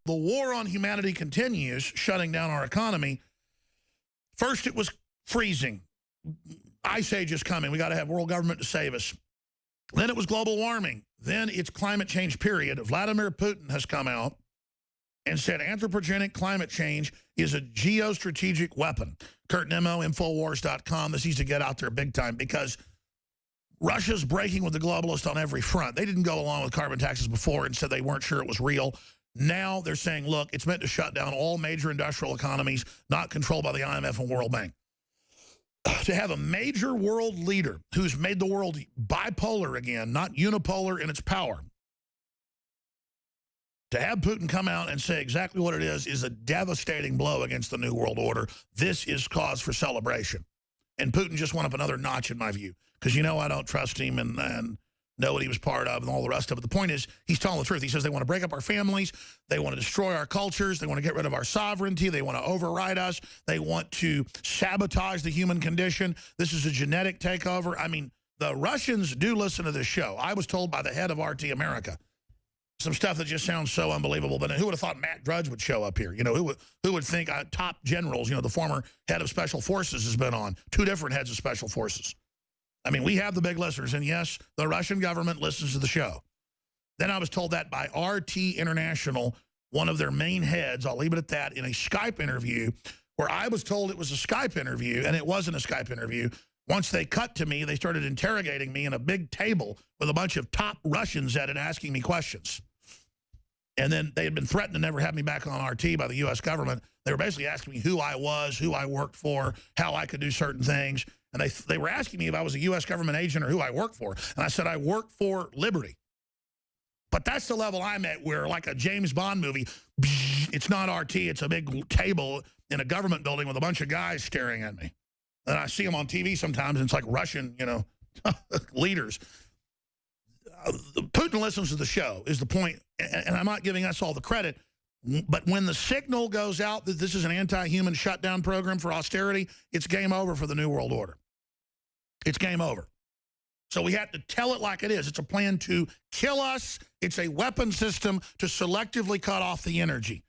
The war on humanity continues, shutting down our economy. First, it was freezing. Ice age is coming. We got to have world government to save us. Then it was global warming. Then it's climate change, period. Vladimir Putin has come out and said anthropogenic climate change is a geostrategic weapon. Kurt Nemo, Infowars.com. This needs to get out there big time because Russia's breaking with the globalists on every front. They didn't go along with carbon taxes before and said they weren't sure it was real. Now they're saying, look, it's meant to shut down all major industrial economies not controlled by the IMF and World Bank. To have a major world leader who's made the world bipolar again, not unipolar in its power, to have Putin come out and say exactly what it is a devastating blow against the New World Order. This is cause for celebration. And Putin just went up another notch in my view. Because, you know, I don't trust him and know what he was part of and all the rest of it. The point is, he's telling the truth. He says they want to break up our families. They want to destroy our cultures. They want to get rid of our sovereignty. They want to override us. They want to sabotage the human condition. This is a genetic takeover. I mean, the Russians do listen to this show. I was told by the head of RT America some stuff that just sounds so unbelievable. But who would have thought Matt Drudge would show up here? You know, who would think top generals, you know, the former head of special forces has been on. 2 different heads of special forces. I mean, we have the big listeners, and yes, the Russian government listens to the show. Then I was told that by RT International, one of their main heads, I'll leave it at that, in a Skype interview, where I was told it was a Skype interview, and it wasn't a Skype interview. Once they cut to me, they started interrogating me in a big table with a bunch of top Russians at it asking me questions. And then they had been threatened to never have me back on RT by the U.S. government. They were basically asking me who I was, who I worked for, how I could do certain things. And they were asking me if I was a U.S. government agent or who I worked for. And I said, I work for liberty. But that's the level I'm at where, like a James Bond movie, it's not RT, it's a big table in a government building with a bunch of guys staring at me. And I see them on TV sometimes, and it's like Russian, you know, leaders. Putin listens to the show is the point, and I'm not giving us all the credit. But when the signal goes out that this is an anti-human shutdown program for austerity, it's game over for the New World Order. It's game over. So we have to tell it like it is. It's a plan to kill us. It's a weapon system to selectively cut off the energy.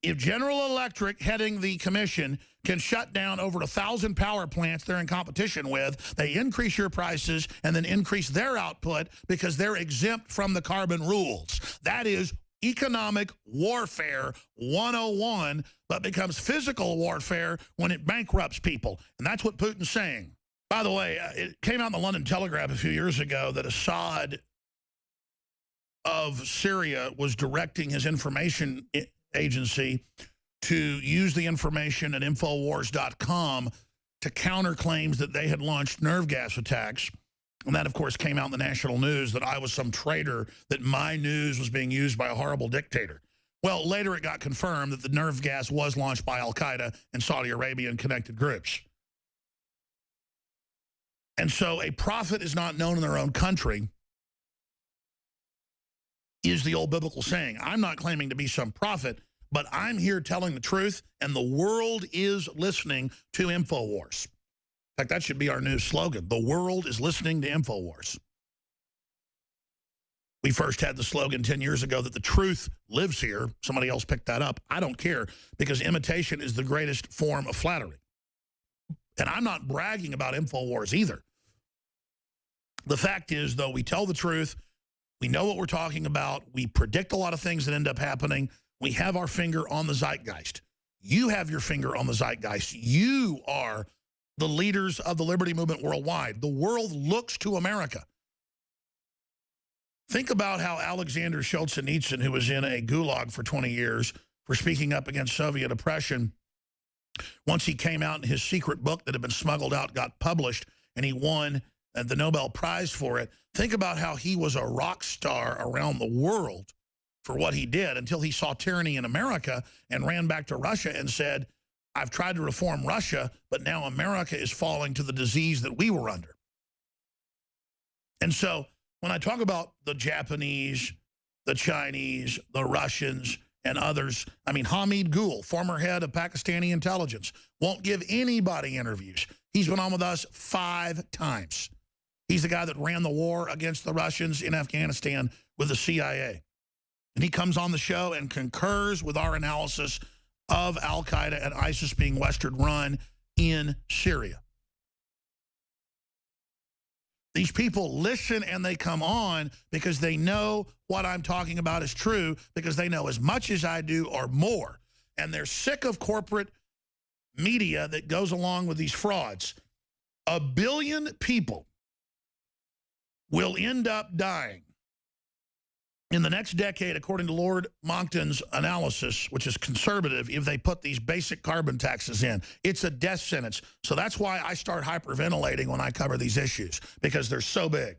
If General Electric, heading the commission, can shut down over 1,000 power plants they're in competition with, they increase your prices and then increase their output because they're exempt from the carbon rules. That is economic warfare 101, but becomes physical warfare when it bankrupts people. And that's what Putin's saying. By the way, it came out in the London Telegraph a few years ago that Assad of Syria was directing his information agency to use the information at Infowars.com to counter claims that they had launched nerve gas attacks. And that, of course, came out in the national news that I was some traitor, that my news was being used by a horrible dictator. Well, later it got confirmed that the nerve gas was launched by al-Qaeda and Saudi Arabia and connected groups. And so a prophet is not known in their own country is the old biblical saying. I'm not claiming to be some prophet, but I'm here telling the truth, and the world is listening to Infowars. In fact, that should be our new slogan. The world is listening to Infowars. We first had the slogan 10 years ago that the truth lives here. Somebody else picked that up. I don't care, because imitation is the greatest form of flattery. And I'm not bragging about Infowars either. The fact is, though, we tell the truth. We know what we're talking about. We predict a lot of things that end up happening. We have our finger on the zeitgeist. You have your finger on the zeitgeist. You are the leaders of the liberty movement worldwide. The world looks to America. Think about how Alexander Solzhenitsyn, who was in a gulag for 20 years for speaking up against Soviet oppression, once he came out and his secret book that had been smuggled out got published and he won the Nobel Prize for it. Think about how he was a rock star around the world for what he did until he saw tyranny in America and ran back to Russia and said, I've tried to reform Russia, but now America is falling to the disease that we were under. And so when I talk about the Japanese, the Chinese, the Russians, and others, I mean, Hamid Gul, former head of Pakistani intelligence, won't give anybody interviews. He's been on with us 5 times. He's the guy that ran the war against the Russians in Afghanistan with the CIA. And he comes on the show and concurs with our analysis of al-Qaeda and ISIS being Western run in Syria. These people listen and they come on because they know what I'm talking about is true, because they know as much as I do or more. And they're sick of corporate media that goes along with these frauds. 1 billion people will end up dying in the next decade, according to Lord Monckton's analysis, which is conservative, if they put these basic carbon taxes in. It's a death sentence. So that's why I start hyperventilating when I cover these issues, because they're so big.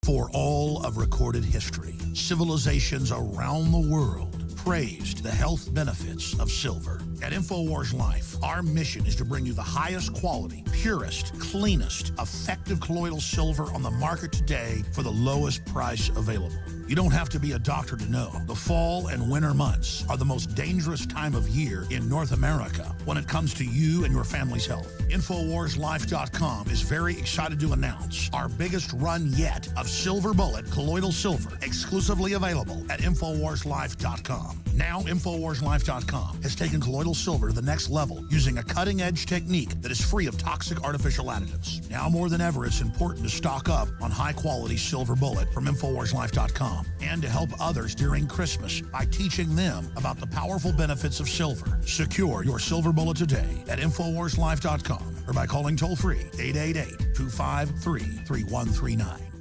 For all of recorded history, civilizations around the world praised the health benefits of silver. At InfoWars Life, our mission is to bring you the highest quality, purest, cleanest, effective colloidal silver on the market today for the lowest price available. You don't have to be a doctor to know the fall and winter months are the most dangerous time of year in North America when it comes to you and your family's health. InfoWarsLife.com is very excited to announce our biggest run yet of Silver Bullet colloidal silver, exclusively available at InfoWarsLife.com. Now, InfoWarsLife.com has taken colloidal silver to the next level using a cutting-edge technique that is free of toxic artificial additives. Now more than ever, it's important to stock up on high-quality Silver Bullet from InfoWarsLife.com and to help others during Christmas by teaching them about the powerful benefits of silver. Secure your Silver Bullet today at InfoWarsLife.com or by calling toll-free 888-253-3139.